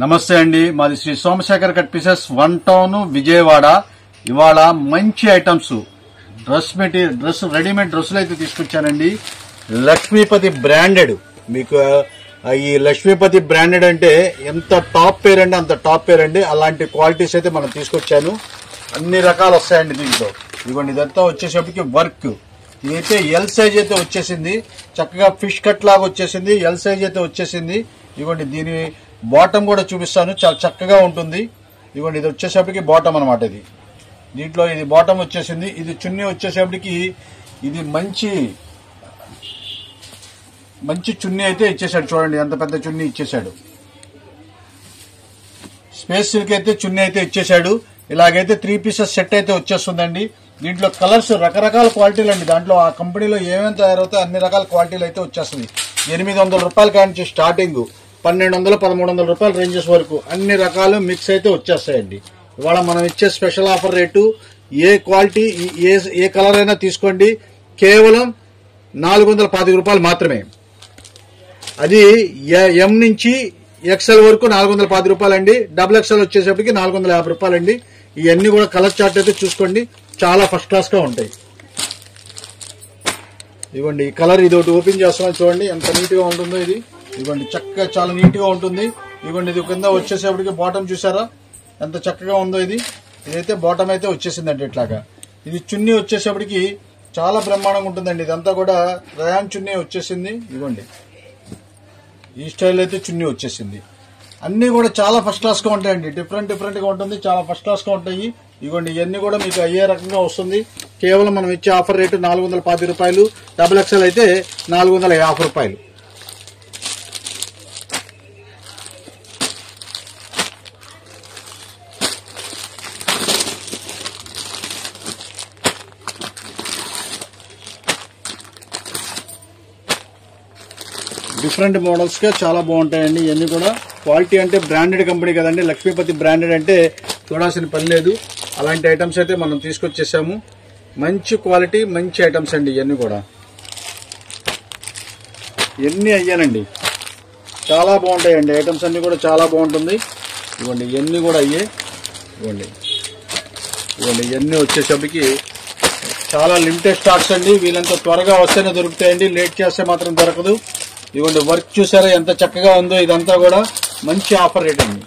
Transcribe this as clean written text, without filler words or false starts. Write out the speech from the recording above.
నమస్తే అండి, మాది Shri Somashekar cut pieces, one town, Vijayawada. ఇవాళ మంచి ఐటమ్స్ డ్రెస్ రెడీమేడ్ డ్రెస్సులు అయితే తీసుకొచ్చానండి. లక్ష్మీపతి బ్రాండెడ్. మీకు ఈ లక్ష్మీపతి బ్రాండెడ్ అంటే ఎంత టాప్ పేర్ అండి, అంత టాప్ పేర్ అండి. అలాంటి క్వాలిటీస్ అయితే మనం తీసుకొచ్చాను. అన్ని రకాలు వస్తాయండి దీంట్లో. ఇదిగోండి, ఇదంతా వచ్చేసరికి వర్క్. ఇదైతే ఎల్ సైజ్ అయితే వచ్చేసింది, చక్కగా ఫిష్ కట్ లాగా వచ్చేసింది. ఎల్ సైజ్ అయితే వచ్చేసింది. ఇదిగోండి, దీని బాటమ్ కూడా చూపిస్తాను, చాలా చక్కగా ఉంటుంది. ఇదిగోండి, ఇది వచ్చేసరికి బాటమ్ అనమాట. ఇది దీంట్లో ఇది బాటమ్ వచ్చేసింది. ఇది చున్నీ వచ్చేసరికి ఇది మంచి చున్నీ అయితే ఇచ్చేసాడు. చూడండి ఎంత పెద్ద చున్నీ ఇచ్చేసాడు. స్పేస్ సిల్క్ అయితే చున్నీ అయితే ఇచ్చేసాడు. ఇలాగైతే 3 పీసెస్ సెట్ అయితే వచ్చేస్తుందండి. దీంట్లో కలర్స్ రకరకాల క్వాలిటీలు అండి. దాంట్లో ఆ కంపెనీలో ఏమేమి తయారవుతాయో అన్ని రకాల క్వాలిటీలు అయితే వచ్చేస్తుంది. 800 రూపాయల కానించి స్టార్టింగ్ 1200, 1300 రూపాయల రేంజెస్ వరకు అన్ని రకాలు మిక్స్ అయితే వచ్చేస్తాయండి. ఇవాళ మనం ఇచ్చే స్పెషల్ ఆఫర్ రేటు, ఏ క్వాలిటీ ఏ కలర్ అయినా తీసుకోండి, కేవలం 425 రూపాయలు మాత్రమే. అది ఎం నుంచి ఎక్స్ఎల్ వరకు 410 రూపాయలండి. డబుల్ ఎక్స్ఎల్ వచ్చేసరికి 450 రూపాయలండి. ఇవన్నీ కూడా కలర్ చార్ట్ అయితే చూసుకోండి, చాలా ఫస్ట్ క్లాస్ గా ఉంటాయి. ఇదిగోండి, ఈ కలర్ ఇది ఒకటి ఓపెన్ చేస్తామని చూడండి ఎంత నీట్ గా ఉంటుందో. ఇది ఇదిగోండి, చక్కగా చాలా నీట్ గా ఉంటుంది. ఇదిగోండి, ఇది కింద వచ్చేసేపటికి బాటమ్ చూసారా ఎంత చక్కగా ఉందో. ఇదైతే బాటమ్ అయితే వచ్చేసిందండి ఇట్లాగా. ఇది చున్నీ వచ్చేసేపటికి చాలా బ్రహ్మాండంగా ఉంటుందండి. ఇదంతా కూడా రయాన్ చున్నీ వచ్చేసింది. ఇదిగోండి, ఈ స్టైల్ అయితే చున్నీ వచ్చేసింది. అన్ని కూడా చాలా ఫస్ట్ క్లాస్ గా ఉంటాయండి. డిఫరెంట్ గా ఉంటుంది, చాలా ఫస్ట్ క్లాస్ గా ఉంటాయి. ఇదిగోండి, ఇవన్నీ కూడా మీకు అయ్యే రకంగా వస్తుంది. కేవలం మనం ఇచ్చే ఆఫర్ రేటు 410 రూపాయలు. డబుల్ ఎక్స్ఎల్ అయితే 450 రూపాయలు. డిఫరెంట్ మోడల్స్ గా చాలా బాగుంటాయండి. ఇవన్నీ కూడా క్వాలిటీ అంటే బ్రాండెడ్ కంపెనీ కదండి. లక్ష్మీపతి బ్రాండెడ్ అంటే చూడాల్సిన పని లేదు. అలాంటి ఐటమ్స్ అయితే మనం తీసుకొచ్చేసాము. మంచి క్వాలిటీ, మంచి ఐటమ్స్ అండి. ఇవన్నీ కూడా ఎన్ని అయ్యానండి, చాలా బాగుంటాయండి. ఐటమ్స్ అన్ని కూడా చాలా బాగుంటుంది. ఇవ్వండి, ఇవన్నీ కూడా అయ్యే. ఇవ్వండి ఇవన్నీ వచ్చేసరికి చాలా లిమిటెడ్ స్టాక్స్ అండి. వీళ్ళంతా త్వరగా వస్తేనే దొరుకుతాయండి, లేట్ చేస్తే మాత్రం దొరకదు. ఇదిగోండి, వర్క్ చూసారా ఎంత చక్కగా ఉందో. ఇదంతా కూడా మంచి ఆఫర్ రేట్ అండి.